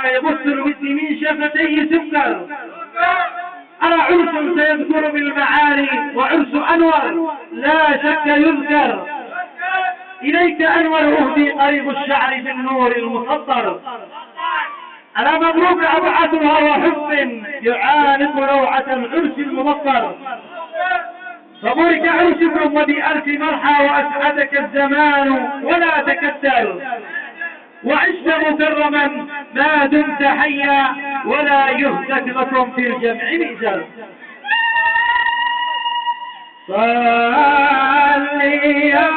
يبث الود من شفتيه سكر. أرى عرس سيذكر بالمعالي وعرس أنور لا شك يذكر. إليك أنور أهدي قريب الشعر في النور المصدر. ألا مبروك أبعثها وحب يعانق روعة العرس الممطر. فبورك عرسكم وبألف مرحى وأسعدك الزمان ولا تكدر. وعشت مكرما ما دمت حيا ولا يهتك لكم في الجمع مئزر. صلي يا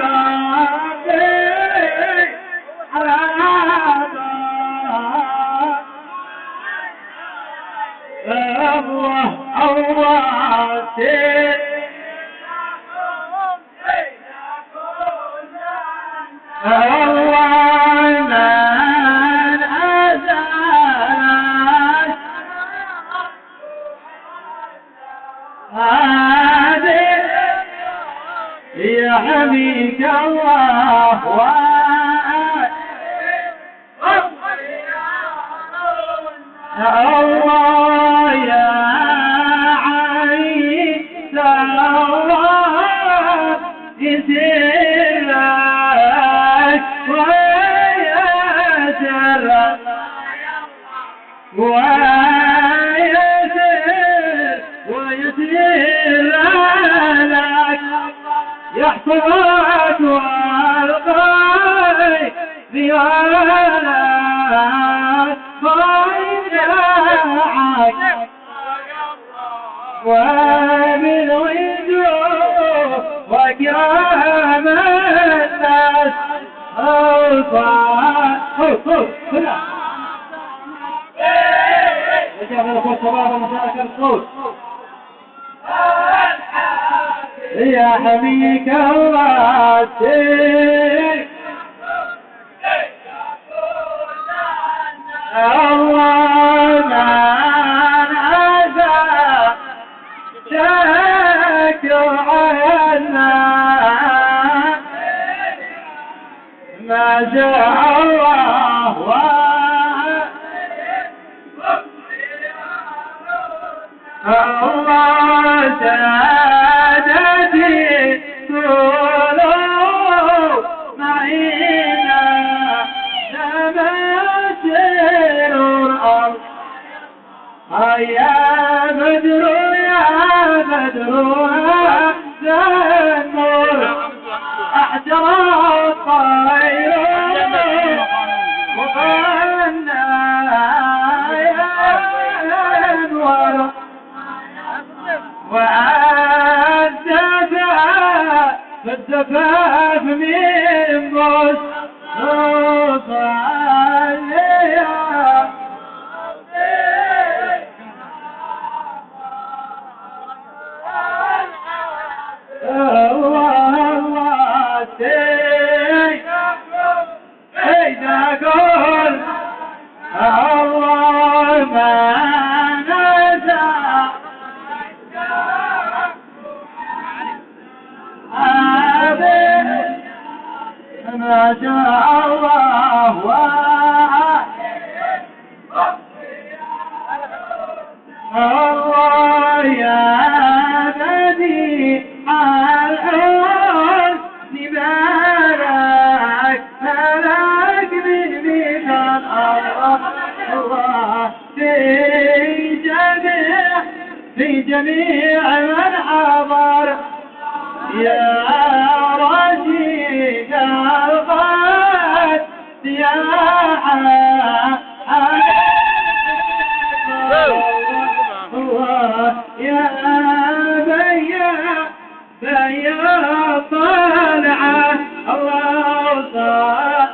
ربي على الله الله الله من أزال هذه يحميك الله الله يا عيسى الله يسرك ويسر ويسر لك يحفظك والغيب بيالك ويدعك وبالوجوه وكرام الناس يا حميك الله الله من أذى شكر عنا ما شاء الله الله سادتي كلوا معينا نمسر الأرض. يا بدر يا بدر هذا النور أحجر الطير وغنى يا أنور وعدتها بالزفاف من مصطفى الله الله إذا قل الله ما نزع ما شاء الله الله يا بديع الحسن بارك ملك من الله في جميع من حضر. يا رشيد القلب يا الله يا بيا طلعه الله صار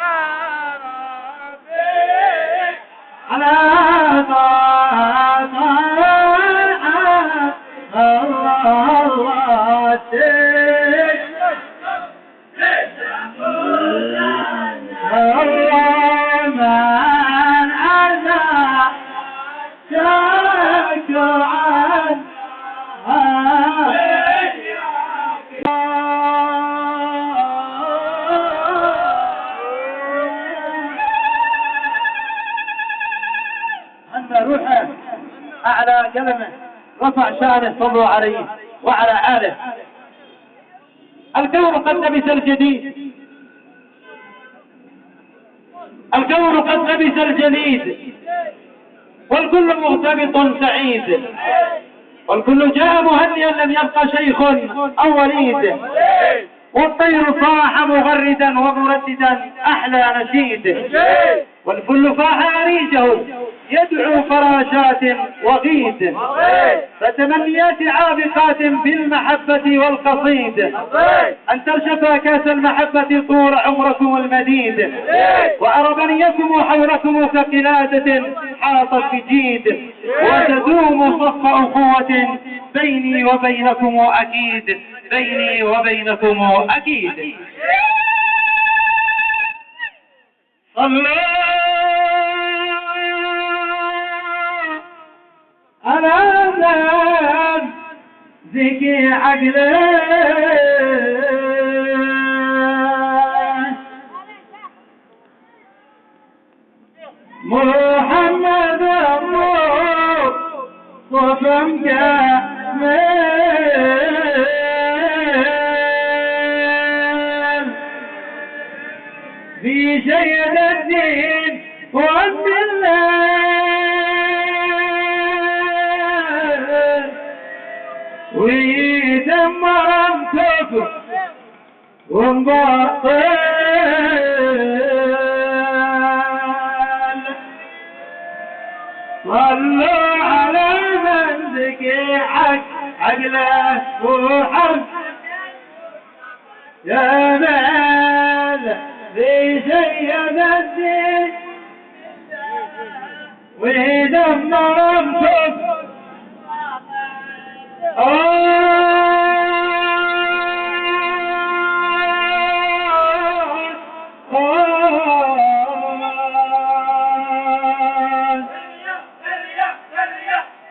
يا ربي على سمى روحه أعلى قلمه رفع شانه صلوا عليه وعلى آله. الكون قد لبس الجديد، الكون قد لبس الجديد، والكل مغتبط سعيد، والكل جاء مهنئا لم يبق شيخ أو وليد، والطير صاح مغردا ومرددا أحلى نشيد، والكل فاح أريجه يدعو فراشات وغيد، فتمنيات عابقات بالمحبة والقصيد، أن ترشفا كاس المحبة طول عمركم المديد، وأربنيكم حولكم كقلادة حاطت بجيد، وتدوم صف أخوة بيني وبينكم أكيد، بيني وبينكم أكيد. صلوا على من زكي عقله محمد صفا كامل في سيد الدين وعبد الله ويدمر الكفر ومبطل. صلوا على من زكي عقله وحب يا مال في سيد الدين ويدمر الكفر.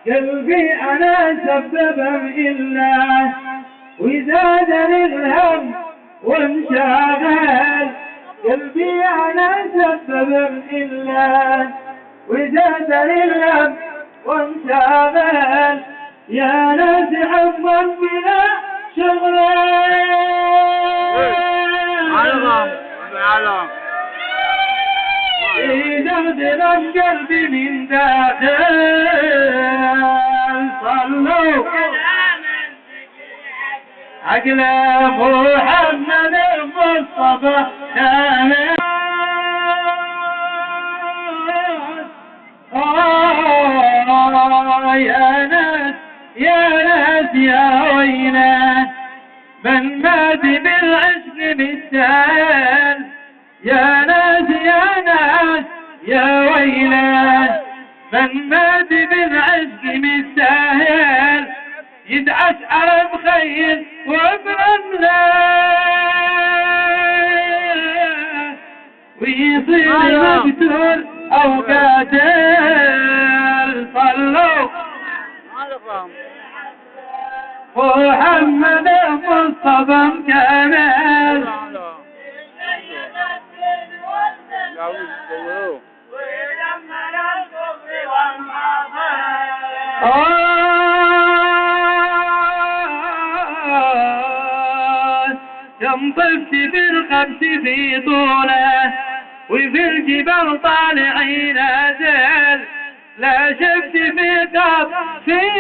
قلبي أنا سببا إلا وزادني الهم وانشغل، قلبي أنا سببا إلا وزادني الهم وانشغل، يا ناس عظما بلا شغل يدغدغ قلبي من داخل. صلوا عقل محمد المصطفى كامل. يا ناس يا ناس يا وينا من مات بالعشق بالسهل، يا ناس يا ناس يا وينا من مات بالعشق بالسهل، يدعس على مخيل وبرمله ويصير مقتول أو قاتل. صلوا محمد مصطفى كامل. كم طفت بالخبز في طوله وفي الجبل طالعين أزل، لا شفت في